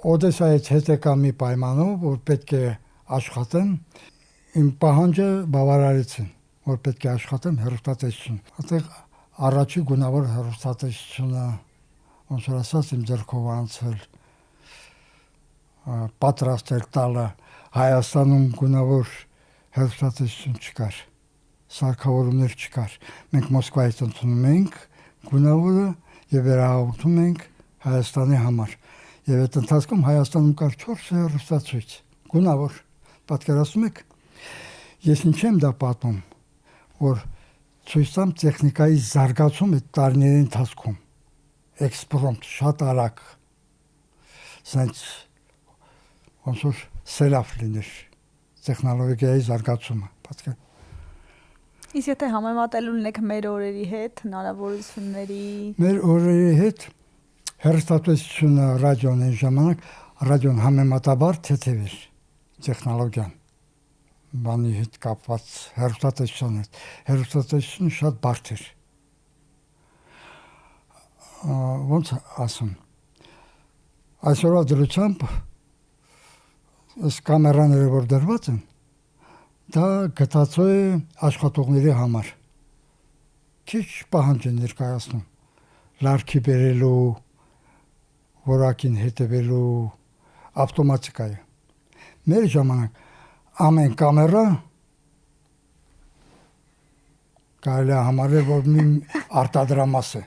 Օդեսայից հետ եկա մի պայմանով, որ պետք է աշխատեմ, իմ պահանջը բավարարեցին, որ պետք է աշխատեմ հեռուստատեսություն։ Այդտեղ առաջի գունավոր հեռուստատեսությունը, ոնց որ ասած, իմ ձեռքով անցել, պատրաստել տալը, Հայաստանում գունավոր հեռուստատեսություն չկար, սարքավորումներ չկար։ Մենք Մոսկվայից ընդունում էինք գունավորը եւ վերահաղորդում էինք Հայաստանի համար։ Եվ այդ ընթացքում Հայաստանում կար 4 հեռուստացույց, գունավոր, պատկերացնում եք, ես ինչ եմ դա պատմում, որ ցույց տամ տեխնիկայի զարգացում այդ տարիների ընթացքում, էքսպրոմտ, շատ արագ, սենց ոնց որ սելավ լիներ տեխնոլոգիայի զարգացումը, պատկեր։ Իսկ եթե համեմատելու ունեք մեր օրերի հետ, հնարավորությունների։ Մեր օրերի հետ հեռուստատեսությունը ռադիոն այն ժամանակ ռադիոն համեմատաբար թեթև էր տեխնոլոգիան բանի հետ կապված հեռուստատեսության հետ հեռուստատեսությունը շատ բարդ էր ոնց ասում այսօրվա դրությամբ այս կամերաները որ դրված են դա գտածո է աշխատողների համար քիչ պահանջ են ներկայացնում լարքի բերելու որակին հետևելու ավտոմատիկա է։ Մեր ժամանակ ամեն կամերա կարելի է համարել, որ մի արտադրամաս է,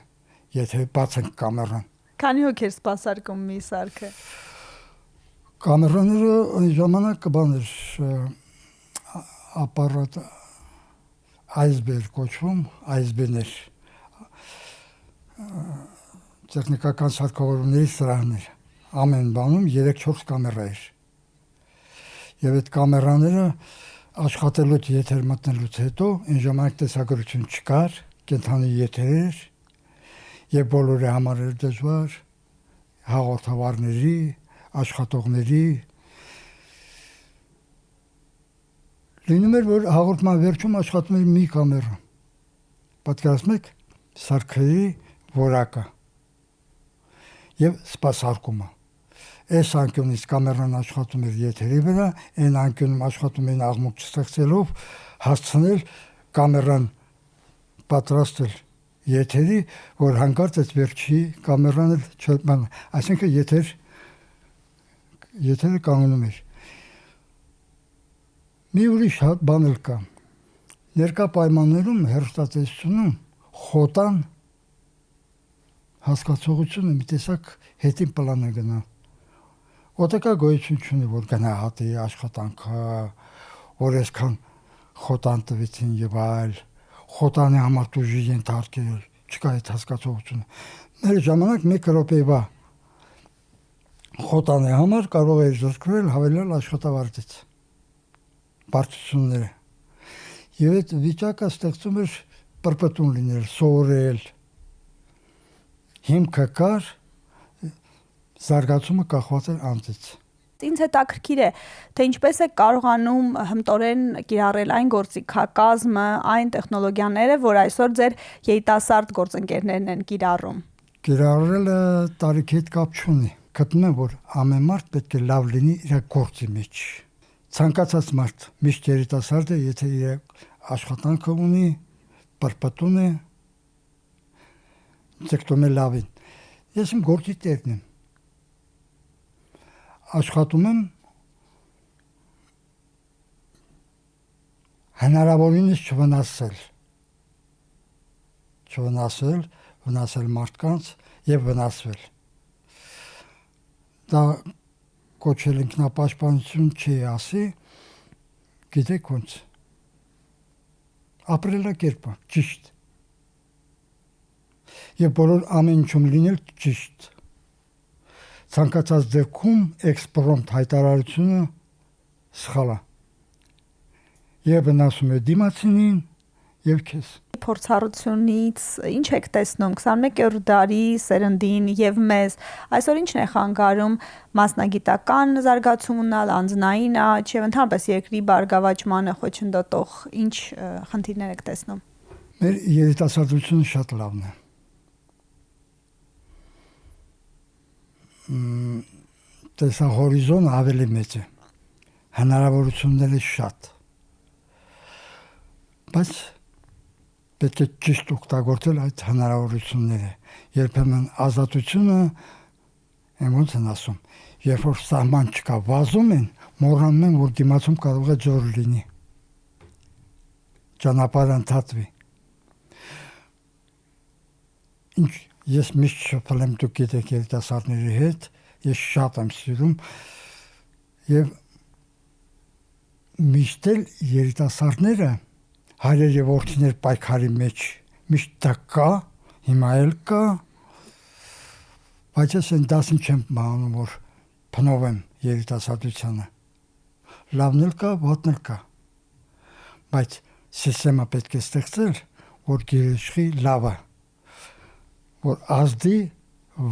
եթե բացենք կամերան։ Քանի հոգ էր սպասարկում մի սարքը։ Կամերաները այն ժամանակ բաներ ապարատ այսբեր կոչվում, այսբերներ տեխնիկական սարքավորումների սրահներ ամեն բանում 3-4 կամերա էր եւ այդ կամերաները աշխատելուց եթեր մտնելուց հետո այն ժամանակ տեսագրություն չկար կենթանի եթեր էր եւ բոլորի համար էր դժվար հաղորդավարների աշխատողների լինում էր որ հաղորդման վերջում աշխատում էր մի կամերա պատկերացնում եք սարքերի որակը եւ սպասարկումը։ Այս անկյունից կամերան աշխատում էր եթերի վրա, այն անկյունում աշխատում էին աղմուկ չստեղծելով, հասցնել կամերան պատրաստել եթերի, որ հանկարծ այդ վերջի կամերան էլ այսինքն եթերը կանգնում էր։ Մի ուրիշ բան էլ կա։ Ներկա պայմաններում հեռուստատեսությունում խոտան հասկացողությունը մի տեսակ հետին պլան է գնա։ Օտակա գոյություն չունի, որ գնահատի աշխատանքը, որ այսքան խոտան տվեցին եւ այլ, խոտանի համար դժի ենթարկել, չկա այդ հասկացողությունը։ Մեր ժամանակ 1 րոպեվա խոտանի համար կարող էր զրկվել հավելյալ աշխատավարձից։ Բարձրությունները։ Եվ այդ վիճակը ստեղծում էր պրպտուն լինել, սովորել հիմքը կար, զարգացումը կախված էր անձից։ Ինձ հետաքրքիր է, թե ինչպես է կարողանում հմտորեն կիրառել այն գործիքակազմը, այն տեխնոլոգիաները, որ այսօր ձեր երիտասարդ գործընկերներն են կիրառում։ Կիրառելը տարիքի հետ կապ չունի։ Գտնում եմ, որ ամեն մարդ պետք է լավ լինի իր գործի մեջ։ Ցանկացած մարդ միշտ երիտասարդ է, եթե իր աշխատանքը ունի, պրպտուն է, ձգտում է լավին։ Ես իմ գործի տերն եմ։ Աշխատում եմ հնարավորինս վնասել մարդկանց եւ վնասվել։ Դա կոչել ինքնապաշտպանություն չի ասի, գիտեք ոնց։ Ապրելակերպը ճիշտ։ Եվ բոլոր ամեն ինչում լինել ճիշտ։ Ցանկացած դեպքում էքսպրոմտ հայտարարությունը սխալ է։ Եվ վնասում է դիմացինին եւ քեզ։ Փորձառությունից ինչ եք տեսնում 21-րդ դարի սերնդին եւ մեզ այսօր ինչն է խանգարում մասնագիտական զարգացում ունենալ, անձնային աճ եւ ընդհանրապես երկրի բարգավաճմանը խոչընդոտող ինչ խնդիրներ եք տեսնում։ Մեր երիտասարդությունը շատ լավն է։ տեսահորիզոնը ավելի մեծ է, հնարավորությունները շատ, բայց պետք է ճիշտ օգտագործել այդ հնարավորությունները, երբեմն ազատությունը, ոնց են ասում, երբ որ սահման չկա, վազում են, մոռանում են, որ դիմացում կարող է ձոր լինի, ճանապարհ ընդհատվի։ Ինչ ես միշտ շփվել եմ, դուք գիտեք, երիտասարդների հետ, ես շատ եմ սիրում եւ միշտ էլ երիտասարդները հայրեր եւ որդիներ պայքարի մեջ միշտ դա կա, հիմա էլ կա, բայց ես այն դասին չեմ մանում, որ փնովեմ երիտասարդությանը։ Լավն էլ կա, վատն էլ կա, բայց սիստեմը պետք է ստեղծել, որ գերիշխի լավը, որ ազդի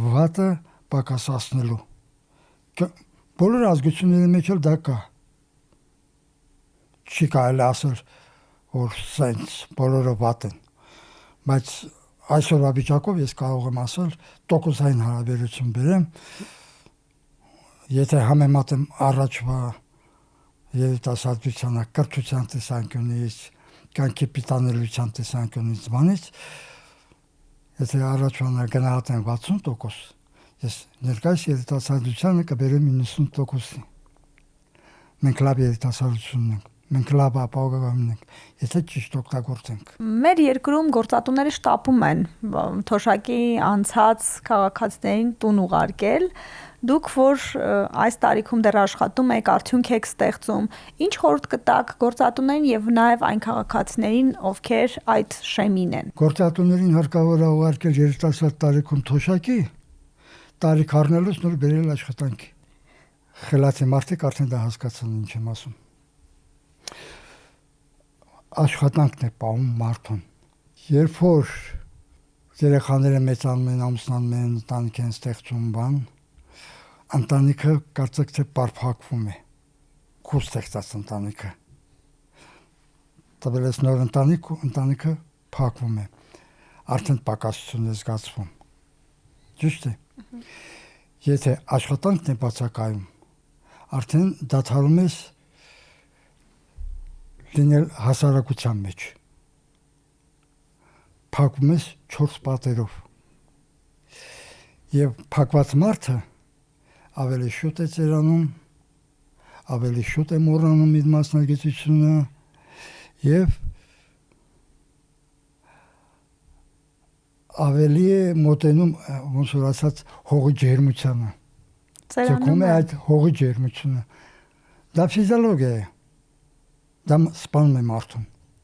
վատը պակասացնելու։ Բոլոր ազգությունների մեջ էլ դա կա։ Չի կարելի ասել, որ սենց բոլորը վատ են, բայց այսօրվա վիճակով ես կարող եմ ասել տոկոսային հարաբերություն բերեմ, եթե համեմատեմ առաջվա երիտասարդությանը կրթության տեսանկյունից, կյանքի պիտանելիության տեսանկյունից բանից, եթե առաջվանը գնահատեմ 60%, ես ներկայիս երիտասարդությանը կբերեմ 90%-ի։ Մենք լավ երիտասարդություն ենք, մենք լավ ապագա ունենք, եթե ճիշտ օգտագործենք։ Մեր երկրում գործատուները շտապում են թոշակի անցած քաղաքացիներին տուն ուղարկել։ Դուք որ այս տարիքում դեռ աշխատում եք, արդյունք եք ստեղծում, ինչ խորհուրդ կտաք գործատուներին եւ նաեւ այն քաղաքացիներին, ովքեր այդ շեմին են։ Գործատուներին հարկավոր է ուղարկել երիտասարդ տարիքում թոշակի, տարիք առնելուց նոր բերել աշխատանքի։ Խելացի մարդիկ արդեն դա հասկացան, ինչ եմ ասում։ Աշխատանքն է պահում մարդուն։ Երբ որ երեխաները մեծանում են, ամուսնանում են, ընտանիք են ստեղծում բան, ընտանիքը կարծեք թե պարփակվում է։ Քո ստեղծած ընտանիքը։ Տվել ես նոր ընտանիք ու ընտանիքը փակվում է։ Արդեն պակասություն է զգացվում։ Ճիշտ է։ Եթե աշխատանքն է բացակայում, արդեն դադարում ես լինել հասարակության մեջ, փակվում ես 4 պատերով եւ փակված մարդը ավելի շուտ է ծերանում, ավելի շուտ է մոռանում իր մասնագիտությունը եւ ավելի է մոտենում, ոնց որ ասած, հողի ջերմությանը։ Ձգում է այդ հողի ջերմությունը։ Դա ֆիզիոլոգիա է։ Դա սպանում է մարդուն։